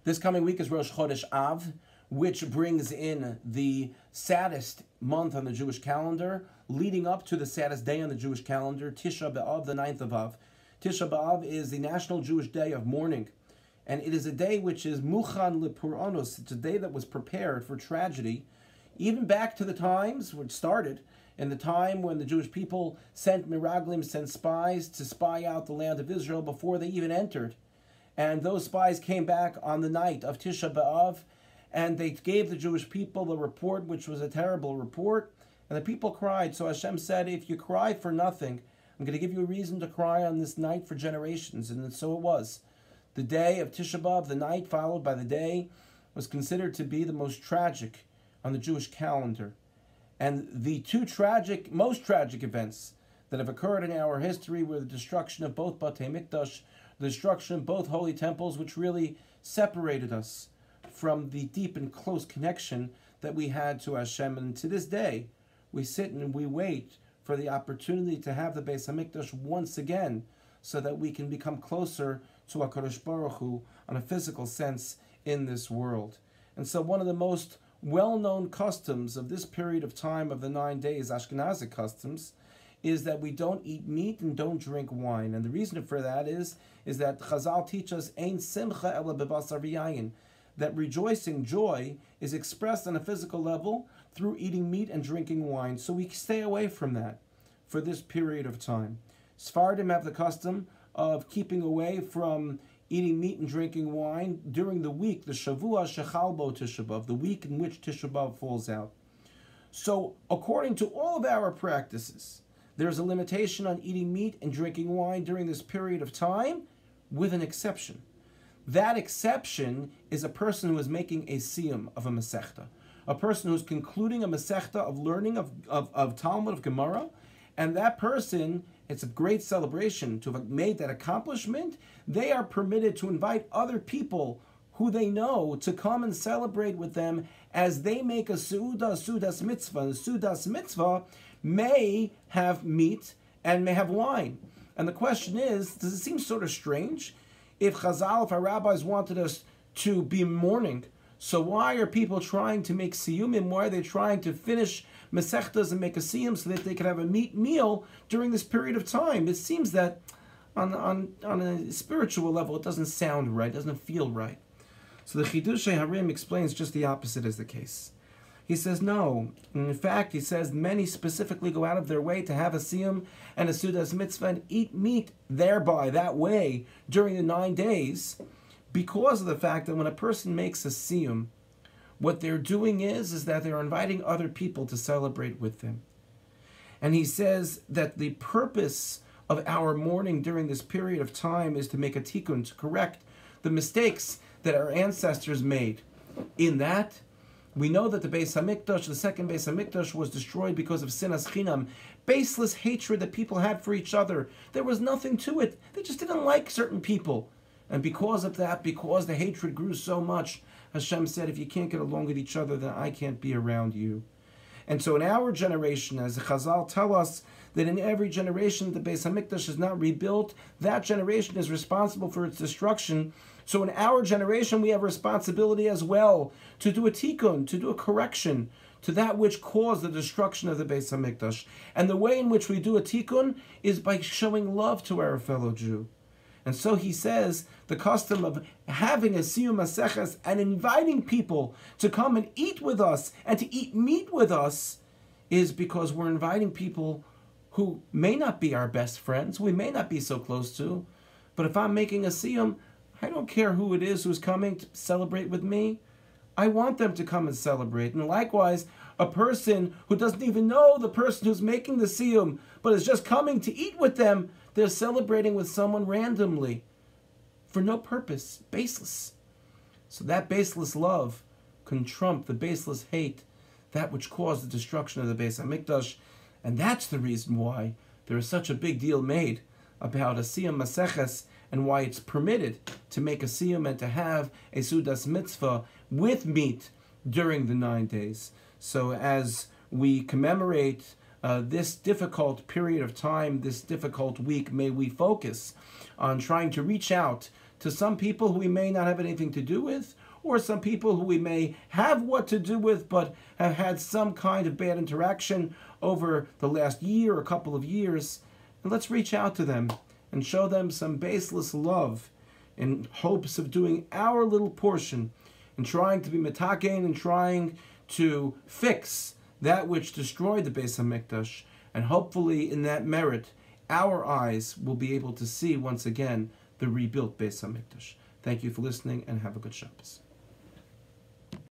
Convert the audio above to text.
This coming week is Rosh Chodesh Av, which brings in the saddest month on the Jewish calendar, leading up to the saddest day on the Jewish calendar, Tisha B'Av, the 9th of Av. Tisha B'Av is the National Jewish Day of Mourning, and it is a day which is Muchan L'Puranos. It's a day that was prepared for tragedy, even back to the times where it started, in the time when the Jewish people sent Miraglim, sent spies to spy out the land of Israel before they even entered. And those spies came back on the night of Tisha B'Av, and they gave the Jewish people a report, which was a terrible report, and the people cried. So Hashem said, if you cry for nothing, I'm going to give you a reason to cry on this night for generations. And so it was. The day of Tisha B'Av, the night followed by the day, was considered to be the most tragic on the Jewish calendar. And the two most tragic events that have occurred in our history were the destruction of both Batei Mikdash, the destruction of both holy temples, which really separated us from the deep and close connection that we had to Hashem. And to this day, we sit and we wait for the opportunity to have the Beis HaMikdash once again, so that we can become closer to HaKadosh Baruch Hu on a physical sense in this world. And so one of the most well-known customs of this period of time of the 9 days, Ashkenazic customs, is that we don't eat meat and don't drink wine. And the reason for that is that Chazal teach us, Ein simcha ela bebasar v'yayin, that rejoicing, joy, is expressed on a physical level through eating meat and drinking wine. So we stay away from that for this period of time. Sephardim have the custom of keeping away from eating meat and drinking wine during the week, the Shavua Shechal Bo Tisha B'Av, the week in which Tisha B'Av falls out. So according to all of our practices, there's a limitation on eating meat and drinking wine during this period of time, with an exception. That exception is a person who is making a siyum of a Masechta, a person who's concluding a Masechta of learning of Talmud, of Gemara, and that person, it's a great celebration to have made that accomplishment. They are permitted to invite other people who they know to come and celebrate with them as they make a Sudas Mitzvah. And the Sudas Mitzvah may have meat and may have wine. And the question is, does it seem sort of strange? If Chazal, if our rabbis wanted us to be mourning, so why are people trying to make siyumim? Why are they trying to finish Masechtas and make a siyum so that they can have a meat meal during this period of time? It seems that on a spiritual level, it doesn't sound right, it doesn't feel right. So the Chidushei Harim explains just the opposite is the case. He says no. In fact, he says many specifically go out of their way to have a siyum and a sudas mitzvah and eat meat thereby, that way, during the 9 days, because of the fact that when a person makes a siyum, what they're doing is that they're inviting other people to celebrate with them. And he says that the purpose of our mourning during this period of time is to make a tikkun, to correct the mistakes that our ancestors made. In that, we know that the Beis HaMikdash, the second Beis HaMikdash, was destroyed because of sinas chinam, baseless hatred that people had for each other. There was nothing to it. They just didn't like certain people. And because of that, because the hatred grew so much, Hashem said, if you can't get along with each other, then I can't be around you. And so in our generation, as the Chazal tell us, that in every generation the Beis HaMikdash is not rebuilt, that generation is responsible for its destruction. So in our generation, we have a responsibility as well to do a tikkun, to do a correction to that which caused the destruction of the Beis HaMikdash. And the way in which we do a tikkun is by showing love to our fellow Jew. And so he says the custom of having a siyum maseches and inviting people to come and eat with us and to eat meat with us is because we're inviting people who may not be our best friends, we may not be so close to, but if I'm making a siyum, I don't care who it is who's coming to celebrate with me. I want them to come and celebrate. And likewise, a person who doesn't even know the person who's making the siyum, but is just coming to eat with them, they're celebrating with someone randomly, for no purpose, baseless. So that baseless love can trump the baseless hate, that which caused the destruction of the Beis HaMikdash. And that's the reason why there is such a big deal made about a siyum maseches, and why it's permitted to make a siyum and to have a sudas mitzvah with meat during the 9 days. So as we commemorate this difficult period of time, this difficult week, may we focus on trying to reach out to some people who we may not have anything to do with, or some people who we may have what to do with but have had some kind of bad interaction over the last year or couple of years. And let's reach out to them and show them some baseless love in hopes of doing our little portion and trying to be metaken and trying to fix that which destroyed the Beis HaMikdash. And hopefully in that merit, our eyes will be able to see once again the rebuilt Beis HaMikdash. Thank you for listening and have a good Shabbos.